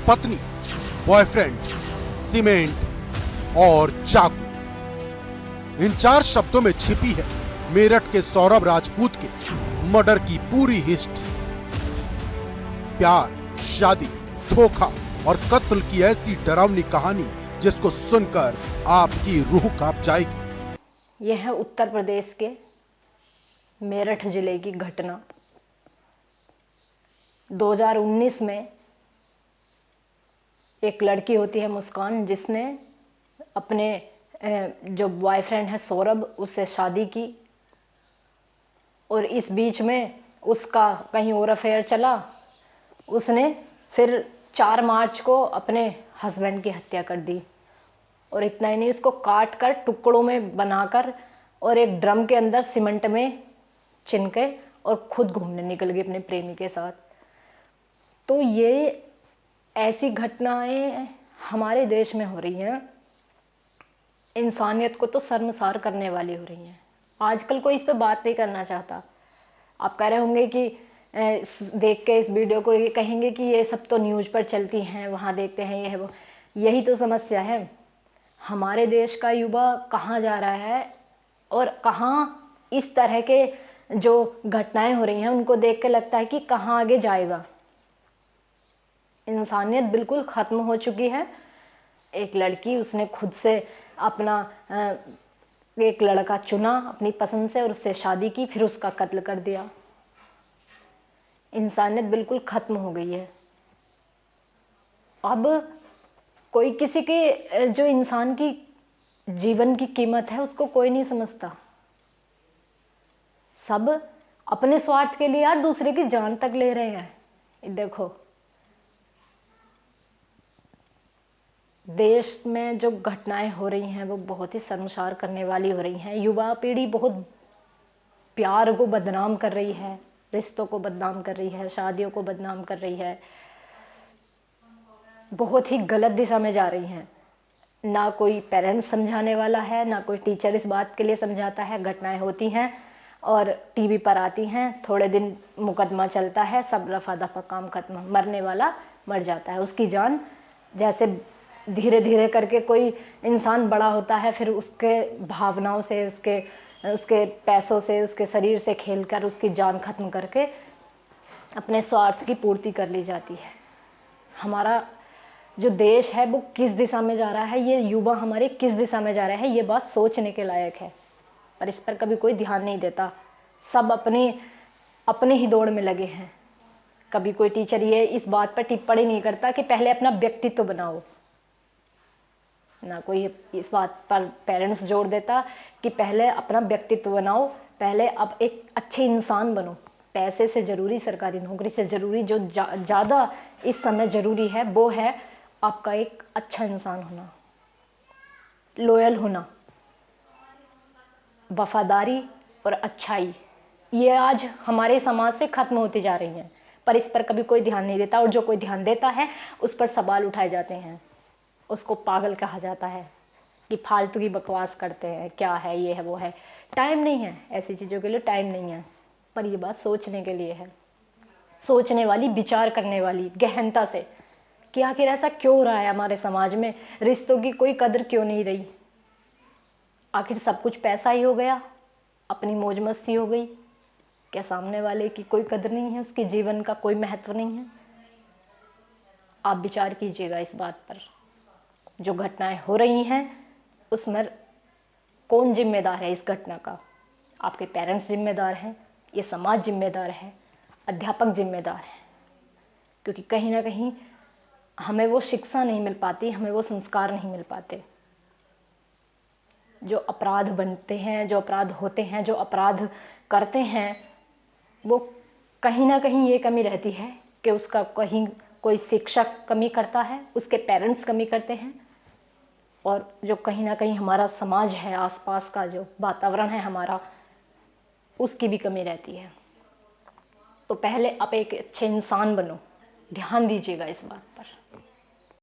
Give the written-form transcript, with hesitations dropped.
पत्नी, boyfriend, cement और चाकू। इन 4 शब्दों में छिपी है मेरठ के सौरभ राजपूत के मर्डर की पूरी हिस्ट्री। प्यार, शादी, धोखा और कत्ल की ऐसी डरावनी कहानी जिसको सुनकर आपकी रूह कांप जाएगी। यह है उत्तर प्रदेश के मेरठ जिले की घटना। 2019 में एक लड़की होती है मुस्कान, जिसने अपने जो बॉयफ्रेंड है सौरभ, उससे शादी की और इस बीच में उसका कहीं और अफेयर चला। उसने फिर 4 मार्च को अपने हस्बैंड की हत्या कर दी और इतना ही नहीं, उसको काट कर टुकड़ों में बनाकर और एक ड्रम के अंदर सीमेंट में चिन के और खुद घूमने निकल गई अपने प्रेमी के साथ। तो ये ऐसी घटनाएं हमारे देश में हो रही हैं, इंसानियत को तो शर्मसार करने वाली हो रही हैं। आजकल कोई इस पे बात नहीं करना चाहता। आप कह रहे होंगे कि देख के इस वीडियो को ये कहेंगे कि ये सब तो न्यूज़ पर चलती हैं, वहाँ देखते हैं, ये है वो। यही तो समस्या है। हमारे देश का युवा कहाँ जा रहा है और कहाँ इस तरह के जो घटनाएं हो रही हैं उनको देख के लगता है कि कहाँ आगे जाएगा। इंसानियत बिल्कुल ख़त्म हो चुकी है। एक लड़की, उसने खुद से अपना एक लड़का चुना अपनी पसंद से और उससे शादी की, फिर उसका कत्ल कर दिया। इंसानियत बिल्कुल ख़त्म हो गई है। अब कोई किसी के जो इंसान की जीवन की कीमत है उसको कोई नहीं समझता। सब अपने स्वार्थ के लिए यार दूसरे की जान तक ले रहे हैं। देखो, देश में जो घटनाएं हो रही हैं वो बहुत ही शर्मसार करने वाली हो रही हैं। युवा पीढ़ी बहुत प्यार को बदनाम कर रही है, रिश्तों को बदनाम कर रही है, शादियों को बदनाम कर रही है, बहुत ही गलत दिशा में जा रही हैं। ना कोई पेरेंट्स समझाने वाला है, ना कोई टीचर इस बात के लिए समझाता है। घटनाएं होती हैं और टीवी पर आती हैं, थोड़े दिन मुकदमा चलता है, सब रफा दफा, काम खत्म। मरने वाला मर जाता है, उसकी जान जैसे धीरे धीरे करके कोई इंसान बड़ा होता है, फिर उसके भावनाओं से, उसके पैसों से, उसके शरीर से खेलकर उसकी जान खत्म करके अपने स्वार्थ की पूर्ति कर ली जाती है। हमारा जो देश है वो किस दिशा में जा रहा है, ये युवा हमारे किस दिशा में जा रहे हैं, ये बात सोचने के लायक है। पर इस पर कभी कोई ध्यान नहीं देता। सब अपने ही दौड़ में लगे हैं। कभी कोई टीचर ये इस बात पर टिप्पणी नहीं करता कि पहले अपना व्यक्तित्व बनाओ। ना कोई इस बात पर पेरेंट्स जोर देता कि पहले अपना व्यक्तित्व बनाओ, पहले अब एक अच्छे इंसान बनो। पैसे से ज़रूरी, सरकारी नौकरी से ज़रूरी, जो ज़्यादा इस समय ज़रूरी है वो है आपका एक अच्छा इंसान होना, लॉयल होना, वफादारी और अच्छाई। ये आज हमारे समाज से ख़त्म होती जा रही हैं, पर इस पर कभी कोई ध्यान नहीं देता। और जो कोई ध्यान देता है उस पर सवाल उठाए जाते हैं। उसको पागल कहा जाता है कि फालतू की बकवास करते हैं, क्या है, ये है, वो है। टाइम नहीं है ऐसी चीज़ों के लिए, टाइम नहीं है। पर ये बात सोचने के लिए है, सोचने वाली, विचार करने वाली, गहनता से, कि आखिर ऐसा क्यों हो रहा है हमारे समाज में। रिश्तों की कोई कदर क्यों नहीं रही? आखिर सब कुछ पैसा ही हो गया, अपनी मौज मस्ती हो गई। क्या सामने वाले की कोई कदर नहीं है, उसके जीवन का कोई महत्व नहीं है? आप विचार कीजिएगा इस बात पर। जो घटनाएं हो रही हैं उसमें कौन जिम्मेदार है इस घटना का? आपके पेरेंट्स जिम्मेदार हैं, ये समाज जिम्मेदार है, अध्यापक जिम्मेदार हैं। क्योंकि कहीं ना कहीं हमें वो शिक्षा नहीं मिल पाती, हमें वो संस्कार नहीं मिल पाते। जो अपराध बनते हैं, जो अपराध होते हैं, जो अपराध करते हैं, वो कहीं ना कहीं ये कमी रहती है कि उसका कहीं कोई शिक्षक कमी करता है, उसके पेरेंट्स कमी करते हैं, और जो कहीं ना कहीं हमारा समाज है, आसपास का जो वातावरण है हमारा, उसकी भी कमी रहती है। तो पहले आप एक अच्छे इंसान बनो, ध्यान दीजिएगा इस बात पर।